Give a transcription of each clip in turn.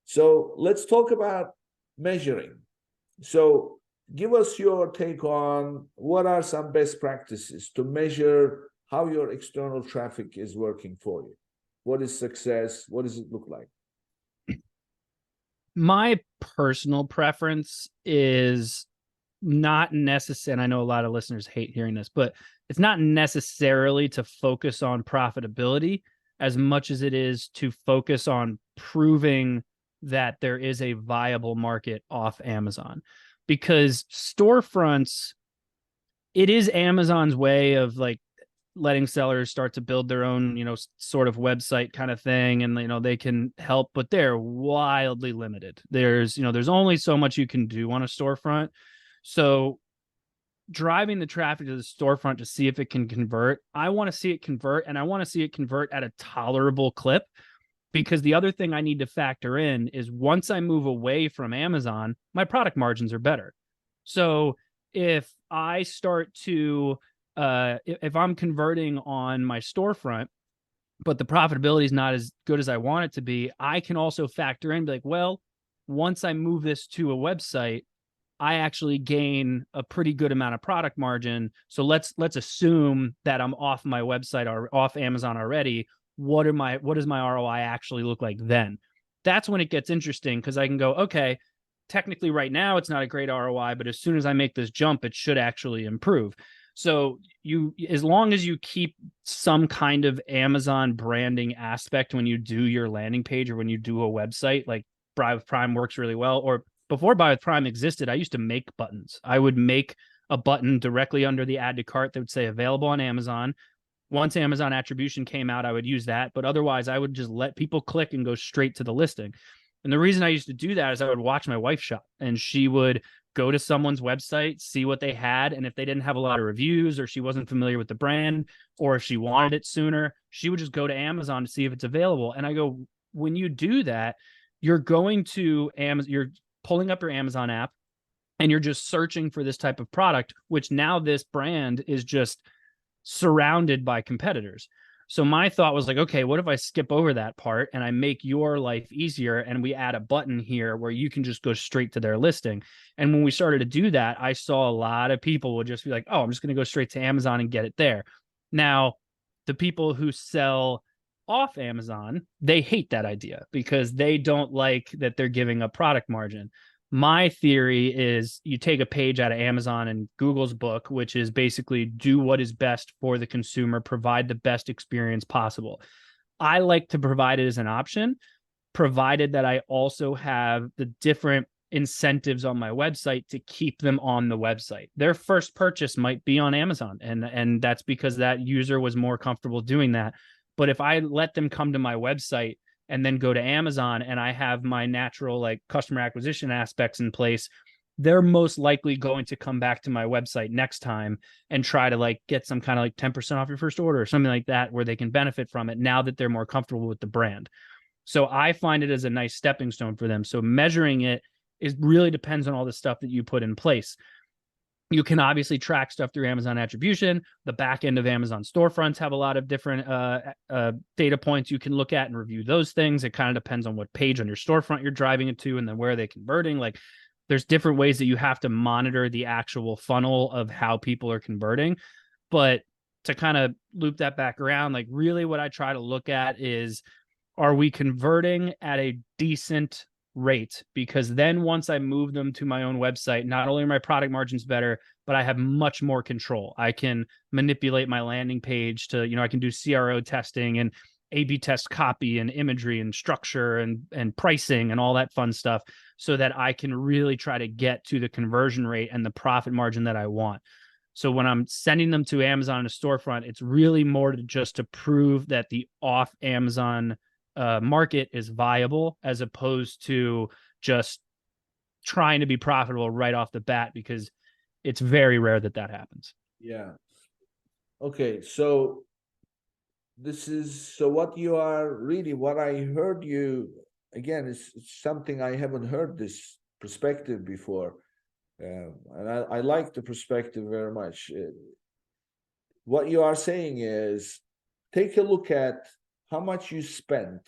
So let's talk about measuring. So give us your take on what are some best practices to measure how your external traffic is working for you. What is success? What does it look like? My personal preference is not necessary. And I know a lot of listeners hate hearing this, but it's not necessarily to focus on profitability as much as it is to focus on proving that there is a viable market off Amazon. Because storefronts, it is Amazon's way of like letting sellers start to build their own, sort of website kind of thing. And, they can help, but they're wildly limited. There's only so much you can do on a storefront. So driving the traffic to the storefront to see if it can convert, I want to see it convert, and I want to see it convert at a tolerable clip. Because the other thing I need to factor in is once I move away from Amazon, my product margins are better. So if I start to, if I'm converting on my storefront, but the profitability is not as good as I want it to be, I can also factor in, be like, well, once I move this to a website, I actually gain a pretty good amount of product margin. So let's assume that I'm off my website or off Amazon already. What does my ROI actually look like then? That's when it gets interesting, because I can go, okay, technically right now it's not a great ROI, but as soon as I make this jump, it should actually improve. So as long as you keep some kind of Amazon branding aspect when you do your landing page or when you do a website, like Buy with Prime works really well. Or before Buy with Prime existed, I used to make buttons. I would make a button directly under the add to cart that would say available on Amazon. Once Amazon attribution came out, I would use that. But otherwise, I would just let people click and go straight to the listing. And the reason I used to do that is I would watch my wife shop, and she would go to someone's website, see what they had. And if they didn't have a lot of reviews, or she wasn't familiar with the brand, or if she wanted it sooner, she would just go to Amazon to see if it's available. And I go, when you do that, you're going to Amazon, you're pulling up your Amazon app, and you're just searching for this type of product, which now this brand is just surrounded by competitors. So my thought was like, okay, what if I skip over that part and I make your life easier, and we add a button here where you can just go straight to their listing? And when we started to do that, I saw a lot of people would just be like, oh, I'm just going to go straight to Amazon and get it there. Now, the people who sell off Amazon, they hate that idea because they don't like that they're giving up product margin. My theory is you take a page out of Amazon and Google's book, which is basically do what is best for the consumer, provide the best experience possible. I like to provide it as an option, provided that I also have the different incentives on my website to keep them on the website. Their first purchase might be on Amazon, and that's because that user was more comfortable doing that. But if I let them come to my website and then go to Amazon, and I have my natural like customer acquisition aspects in place, they're most likely going to come back to my website next time and try to like get some kind of like 10% off your first order or something like that, where they can benefit from it now that they're more comfortable with the brand. So I find it as a nice stepping stone for them. So measuring it is really depends on all the stuff that you put in place. You can obviously track stuff through Amazon attribution. The back end of Amazon storefronts have a lot of different data points you can look at and review those things. It kind of depends on what page on your storefront you're driving it to, and then where are they converting. Like there's different ways that you have to monitor the actual funnel of how people are converting. But to kind of loop that back around, like really what I try to look at is, are we converting at a decent rate? Because then once I move them to my own website, not only are my product margins better, but I have much more control. I can manipulate my landing page to, I can do CRO testing and A/B test copy and imagery and structure and pricing and all that fun stuff, so that I can really try to get to the conversion rate and the profit margin that I want. So when I'm sending them to Amazon in a storefront, it's really more to just to prove that the off Amazon market is viable, as opposed to just trying to be profitable right off the bat, because it's very rare that that happens. Yeah. Okay. So what you are really, what I heard you again is something I haven't heard this perspective before. And I like the perspective very much. What you are saying is take a look at how much you spent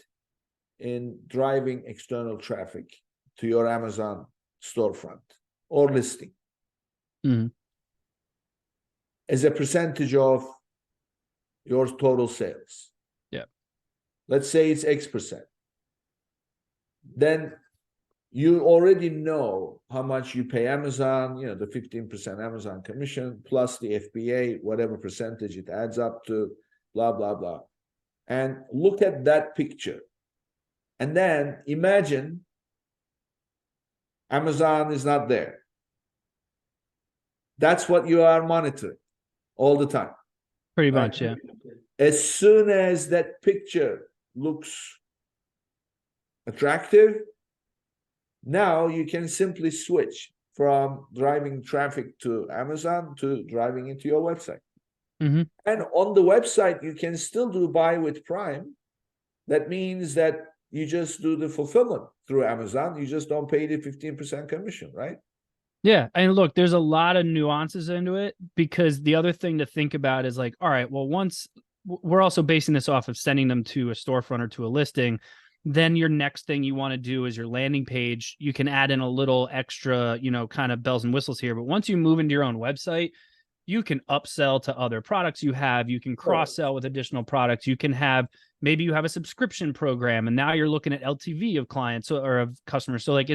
in driving external traffic to your Amazon storefront or listing as a percentage of your total sales? Yeah. Let's say it's X%. Then you already know how much you pay Amazon, the 15% Amazon commission plus the FBA, whatever percentage it adds up to, blah, blah, blah. And look at that picture. And then imagine Amazon is not there. That's what you are monitoring all the time. Pretty right? much, yeah. As soon as that picture looks attractive, now you can simply switch from driving traffic to Amazon to driving into your website. And on the website, you can still do buy with Prime. That means that you just do the fulfillment through Amazon. You just don't pay the 15% commission, right? Yeah. And look, there's a lot of nuances into it, because the other thing to think about is like, all right, well, once we're also basing this off of sending them to a storefront or to a listing, then your next thing you want to do is your landing page. You can add in a little extra, kind of bells and whistles here. But once you move into your own website, you can upsell to other products you have. You can cross-sell with additional products. You can have, maybe you have a subscription program, and now you're looking at LTV of clients or of customers. So like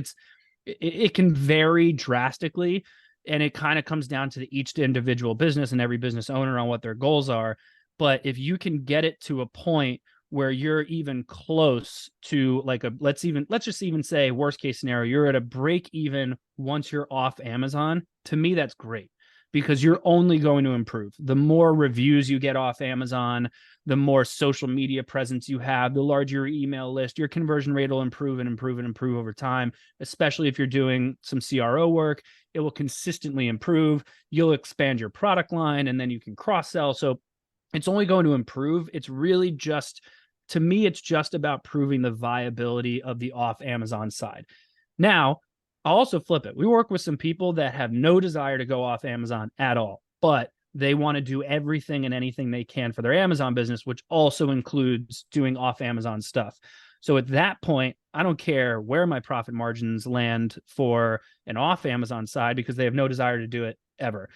it can vary drastically, and it kind of comes down to each individual business and every business owner on what their goals are. But if you can get it to a point where you're even close to like let's just even say worst case scenario, you're at a break even once you're off Amazon, to me, that's great, because you're only going to improve. The more reviews you get off Amazon, the more social media presence you have, the larger your email list, your conversion rate will improve and improve and improve over time, especially if you're doing some CRO work. It will consistently improve. You'll expand your product line, and then you can cross-sell. So it's only going to improve. It's really just, to me, it's just about proving the viability of the off Amazon side. Now, I'll also flip it. We work with some people that have no desire to go off Amazon at all, but they want to do everything and anything they can for their Amazon business, which also includes doing off Amazon stuff. So at that point, I don't care where my profit margins land for an off Amazon side, because they have no desire to do it ever.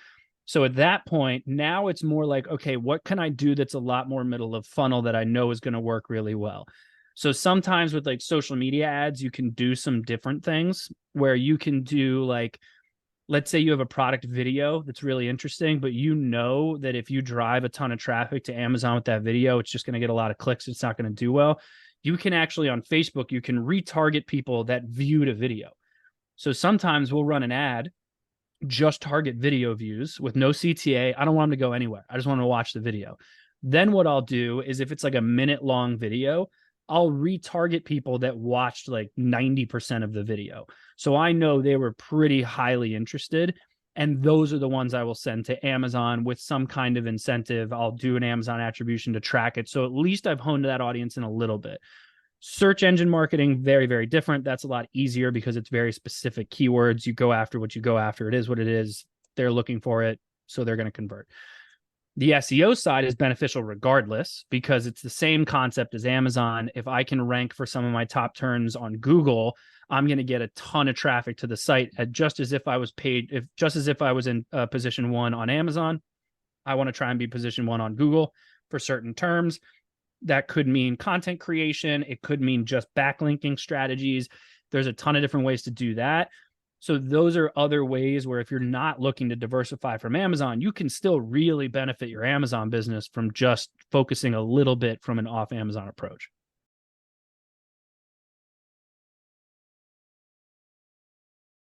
So at that point, now it's more like, okay, what can I do that's a lot more middle of funnel that I know is going to work really well? So sometimes with like social media ads, you can do some different things where you can do like, let's say you have a product video that's really interesting, but you know that if you drive a ton of traffic to Amazon with that video, it's just going to get a lot of clicks. It's not going to do well. You can actually, on Facebook, you can retarget people that viewed a video. So sometimes we'll run an ad, just target video views with no CTA. I don't want them to go anywhere. I just want them to watch the video. Then what I'll do is, if it's like a minute-long video, I'll retarget people that watched like 90% of the video. So I know they were pretty highly interested. And those are the ones I will send to Amazon with some kind of incentive. I'll do an Amazon attribution to track it. So at least I've honed that audience in a little bit. Search engine marketing, very, very different. That's a lot easier because it's very specific keywords. You go after what you go after. It is what it is. They're looking for it, so they're going to convert. The SEO side is beneficial regardless, because it's the same concept as Amazon. If I can rank for some of my top terms on Google, I'm going to get a ton of traffic to the site, just as if I was in position 1 on Amazon. I want to try and be position 1 on Google for certain terms. That could mean content creation. It could mean just backlinking strategies. There's a ton of different ways to do that. So those are other ways where if you're not looking to diversify from Amazon, you can still really benefit your Amazon business from just focusing a little bit from an off Amazon approach.